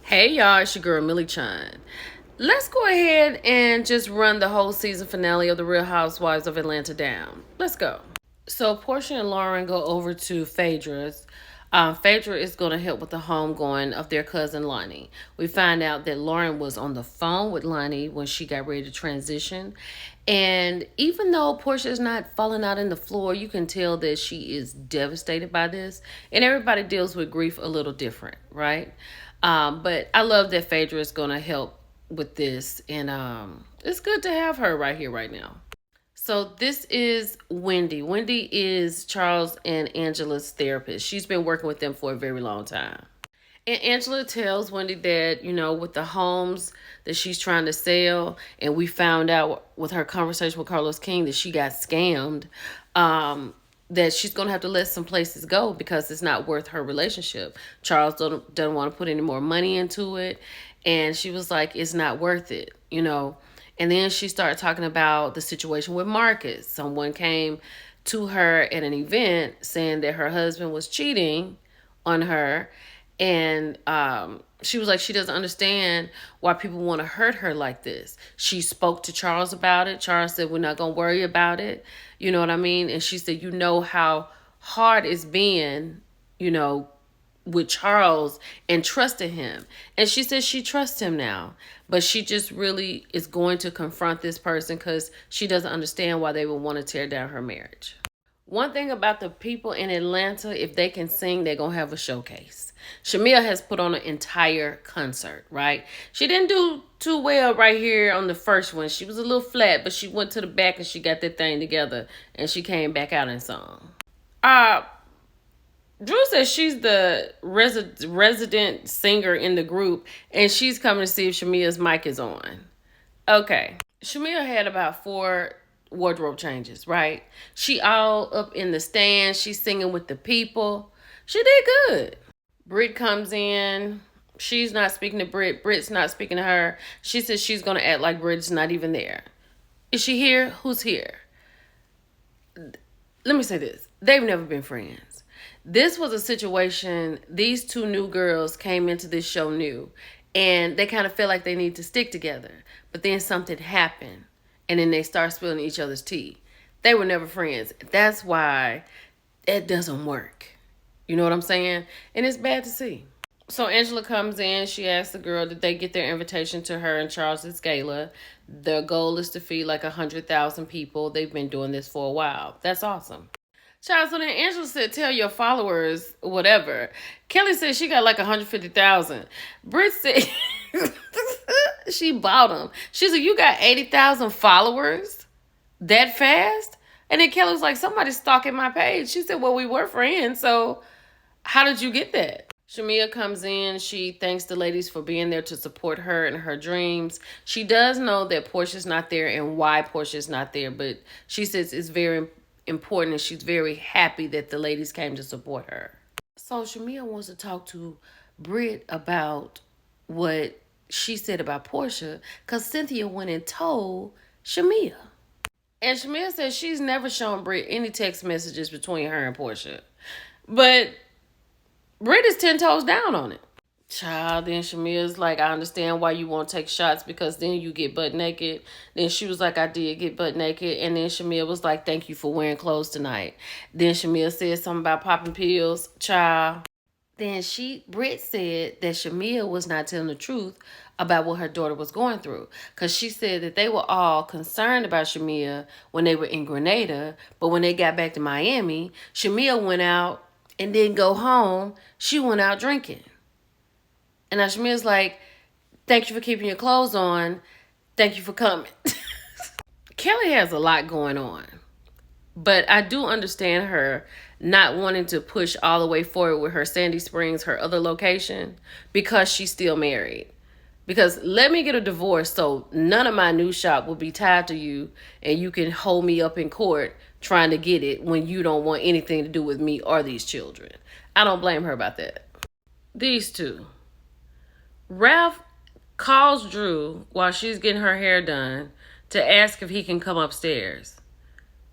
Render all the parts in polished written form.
Hey y'all, it's your girl Millie Chun. Let's go ahead and just run the whole season finale of The Real Housewives of Atlanta down. Let's go. So Portia and Lauren go over to Phaedra's. Phaedra is going to help with the homegoing of their cousin Lonnie. We find out that Lauren was on the phone with Lonnie when she got ready to transition. And even though Portia is not falling out in the floor, you can tell that she is devastated by this. And everybody deals with grief a little different, right? But I love that Phaedra is going to help with this. And it's good to have her right here, right now. So this is Wendy. Wendy is Charles and Angela's therapist. She's been working with them for a very long time. And Angela tells Wendy that, with the homes that she's trying to sell, and we found out with her conversation with Carlos King that she got scammed, that she's going to have to let some places go because it's not worth her relationship. Charles doesn't want to put any more money into it. And she was like, it's not worth it. And then she started talking about the situation with Marcus. Someone came to her at an event saying that her husband was cheating on her. And she was like, she doesn't understand why people want to hurt her like this. She spoke to Charles about it. Charles said, we're not going to worry about it. You know what I mean? And she said, how hard it's been, with Charles and trusting him. And she says she trusts him now, but she just really is going to confront this person because she doesn't understand why they would want to tear down her marriage. One thing about the people in Atlanta, if they can sing, they're going to have a showcase. Shamia has put on an entire concert, right? She didn't do too well right here on the first one. She was a little flat, but she went to the back and she got that thing together and she came back out and sung. Drew says she's the resident singer in the group, and she's coming to see if Shamia's mic is on. Okay. Shamia had about 4 wardrobe changes, right? She all up in the stand. She's singing with the people. She did good. Britt comes in. She's not speaking to Britt. Britt's not speaking to her. She says she's going to act like Britt's not even there. Is she here? Who's here? Let me say this. They've never been friends. This was a situation, these 2 new girls came into this show new, and they kind of feel like they need to stick together. But then something happened, and then they start spilling each other's tea. They were never friends. That's why it doesn't work. You know what I'm saying? And it's bad to see. So Angela comes in. She asks the girl, did they get their invitation to her and Charles's gala? Their goal is to feed like 100,000 people. They've been doing this for a while. That's awesome. Child, so then Angela said, tell your followers whatever. Kelly said she got like 150,000. Britt said she bought them. She said, you got 80,000 followers that fast? And then Kelly was like, somebody's stalking my page. She said, well, we were friends, so how did you get that? Shamia comes in. She thanks the ladies for being there to support her and her dreams. She does know that Portia's not there and why Portia's not there, but she says it's very important and she's very happy that the ladies came to support her. So Shamia wants to talk to Britt about what she said about Portia because Cynthia went and told Shamia. And Shamia says she's never shown Britt any text messages between her and Portia. But Britt is 10 toes down on it. Child, then Shamia's like, I understand why you won't take shots because then you get butt naked. Then she was like, I did get butt naked. And then Shamia was like, thank you for wearing clothes tonight. Then Shamia said something about popping pills. Child. Then Britt said that Shamia was not telling the truth about what her daughter was going through. Because she said that they were all concerned about Shamia when they were in Grenada. But when they got back to Miami, Shamia went out and didn't go home. She went out drinking. And Ashmia's like, thank you for keeping your clothes on. Thank you for coming. Kelly has a lot going on. But I do understand her not wanting to push all the way forward with her Sandy Springs, her other location, because she's still married. Because let me get a divorce so none of my new shop will be tied to you and you can hold me up in court trying to get it when you don't want anything to do with me or these children. I don't blame her about that. These 2. Ralph calls Drew while she's getting her hair done to ask if he can come upstairs.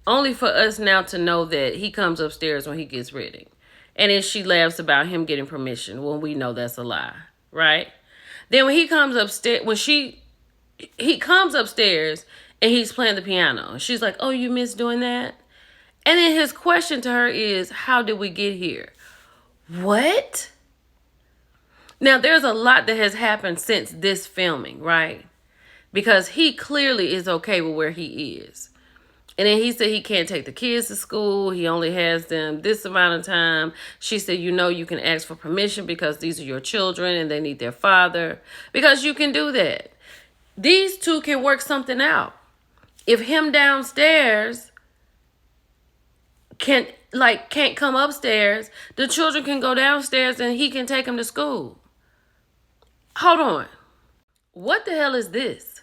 Only for us now to know that he comes upstairs when he gets ready. And then she laughs about him getting permission when we know that's a lie, right? Then when he comes upstairs, he comes upstairs and he's playing the piano. She's like, "Oh, you miss doing that?" And then his question to her is, "How did we get here?" What? Now, there's a lot that has happened since this filming, right? Because he clearly is okay with where he is. And then he said he can't take the kids to school. He only has them this amount of time. She said, you can ask for permission because these are your children and they need their father. Because you can do that. These two can work something out. If him downstairs can't come upstairs, the children can go downstairs and he can take them to school. Hold on. What the hell is this?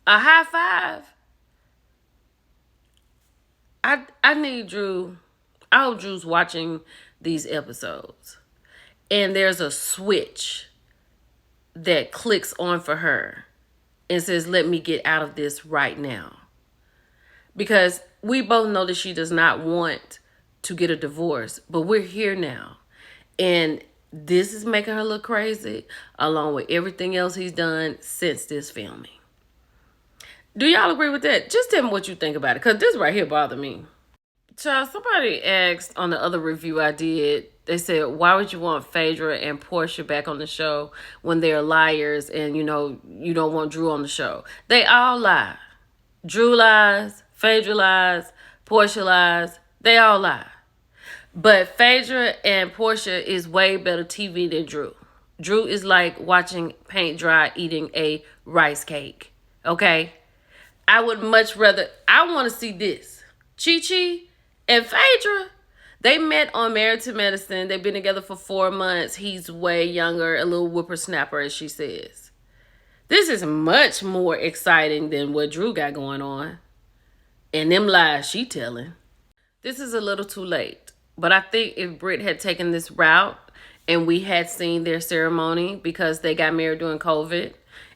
A high five? I need Drew. I hope Drew's watching these episodes. And there's a switch that clicks on for her and says, let me get out of this right now. Because we both know that she does not want to get a divorce, but we're here now. And this is making her look crazy, along with everything else he's done since this filming. Do y'all agree with that? Just tell me what you think about it, because this right here bothered me. Child, somebody asked on the other review I did, they said, why would you want Phaedra and Portia back on the show when they're liars and, you don't want Drew on the show? They all lie. Drew lies, Phaedra lies, Portia lies. They all lie. But Phaedra and Portia is way better TV than Drew. Drew is like watching paint dry eating a rice cake. Okay? I would much rather, I want to see this. Chi and Phaedra, they met on Married to Medicine. They've been together for 4 months. He's way younger, a little whippersnapper, as she says. This is much more exciting than what Drew got going on. And them lies she telling. This is a little too late. But I think if Britt had taken this route and we had seen their ceremony because they got married during COVID,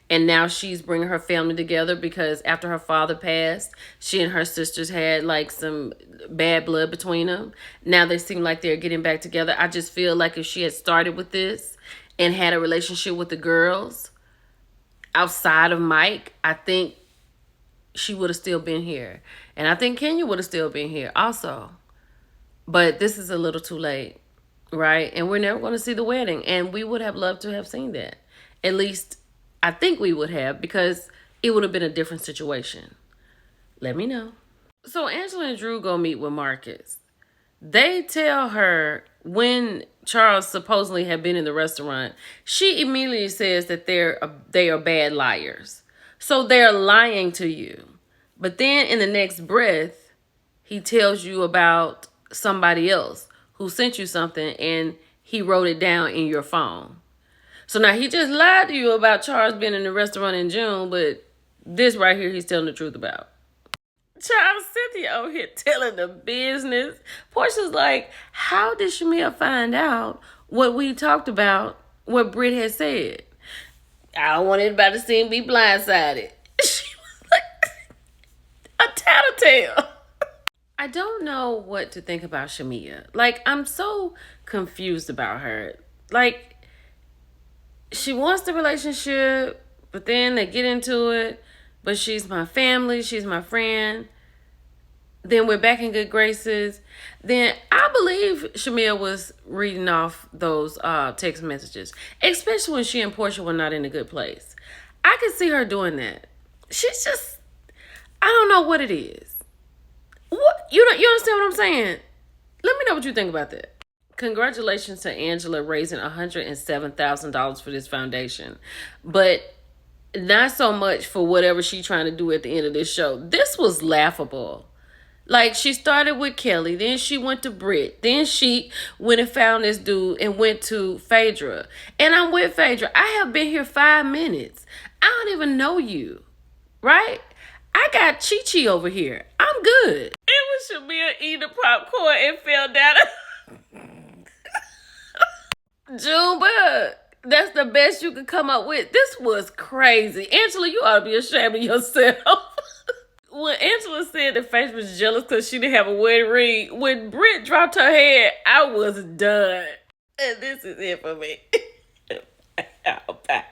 and now she's bringing her family together because after her father passed, she and her sisters had like some bad blood between them. Now they seem like they're getting back together. I just feel like if she had started with this and had a relationship with the girls outside of Mike, I think she would have still been here. And I think Kenya would have still been here also. But this is a little too late, right? And we're never going to see the wedding. And we would have loved to have seen that. At least I think we would have, because it would have been a different situation. Let me know. So Angela and Drew go meet with Marcus. They tell her when Charles supposedly had been in the restaurant, she immediately says that they are bad liars. So they're lying to you. But then in the next breath, he tells you about somebody else who sent you something and he wrote it down in your phone. So now he just lied to you about Charles being in the restaurant in June, but this right here he's telling the truth about. Charles, Cynthia over here telling the business. Portia's like, how did Shamea find out what we talked about, what Britt had said? I don't want anybody to see him be blindsided. She was like a tattletale. I don't know what to think about Shamea. Like, I'm so confused about her. Like, she wants the relationship, but then they get into it. But she's my family. She's my friend. Then we're back in good graces. Then I believe Shamea was reading off those text messages, especially when she and Portia were not in a good place. I could see her doing that. She's just, I don't know what it is. What you understand what I'm saying? Let me know what you think about that. Congratulations to Angela raising $107,000 for this foundation. But not so much for whatever she's trying to do at the end of this show. This was laughable. Like, she started with Kelly, then she went to Britt, then she went and found this dude and went to Phaedra. And I'm with Phaedra. I have been here 5 minutes. I don't even know you, right? I got Chi over here. I'm good. It was Shamea eating the popcorn and fell down. Junebug, that's the best you could come up with. This was crazy. Angela, you ought to be ashamed of yourself. When Angela said that Phaedra was jealous because she didn't have a wedding ring, when Britt dropped her head, I was done. And this is it for me. Bye.